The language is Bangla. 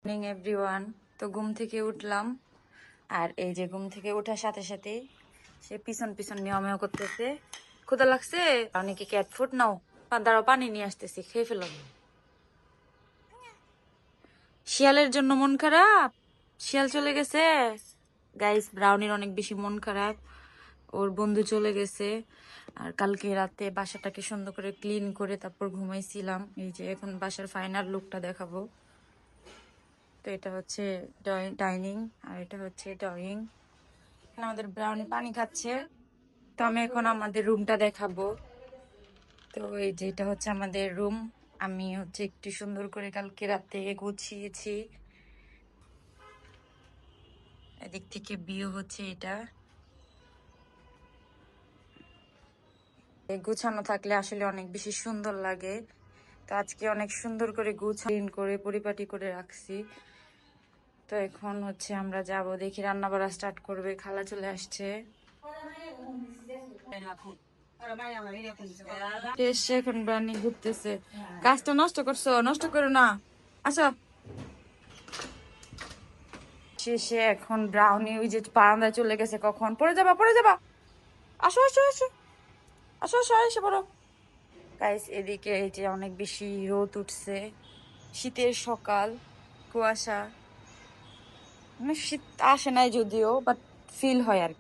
Morning everyone. তো ঘুম থেকে উঠলাম, আর এই যে ঘুম থেকে ওঠার সাথে সাথে সে পিছন পিছন মেও করতেছে। ক্ষুধা লাগছে, অনেকে ক্যাট ফুড নাও, দাঁড়াও পানি নিয়ে আসতেছি, খেয়ে ফেলো। শিয়ালের জন্য মন খারাপ, শিয়াল চলে গেছে। গাইস, ব্রাউনির অনেক বেশি মন খারাপ, ওর বন্ধু চলে গেছে। আর কালকে রাতে বাসাটাকে সুন্দর করে ক্লিন করে তারপর ঘুমাইছিলাম। এই যে এখন বাসার ফাইনাল লুকটা দেখাবো। তো এটা হচ্ছে ডাইনিং, আর এটা হচ্ছে ড্রয়িং। আমাদের ব্রাউনি পানি খাচ্ছে। তো আমি এখন আমাদের রুমটা দেখাবো। তো এই যে এটা হচ্ছে আমাদের রুম। আমি হচ্ছে একটু সুন্দর করে কালকে রাতে গুছিয়েছি। এদিক থেকে ভিউ হচ্ছে এটা। গুছানো থাকলে আসলে অনেক বেশি সুন্দর লাগে। তো আজকে অনেক সুন্দর করে গুছান করে পরিপাটি করে রাখছি। তো এখন হচ্ছে আমরা যাব, দেখি রান্না বাড়া স্টার্ট করবে। খালা চলে আসছে, এসে এখন ব্রানি ঘুরতেছে। গাছটা নষ্ট করছো, নষ্ট করো না, আসো। শেষে এখন ব্রাউনি ওই যে বারান্দায় চলে গেছে। কখন পড়ে যাবা, পড়ে যাবা, আসো আসো আসো আসো আসো, এসে পড়ো। গাইস, এদিকে এই যে অনেক বেশি রোদ উঠছে, শীতের সকাল, কুয়াশা, মানে শীত আসে নাই যদিও, বাট ফিল হয় আর কি।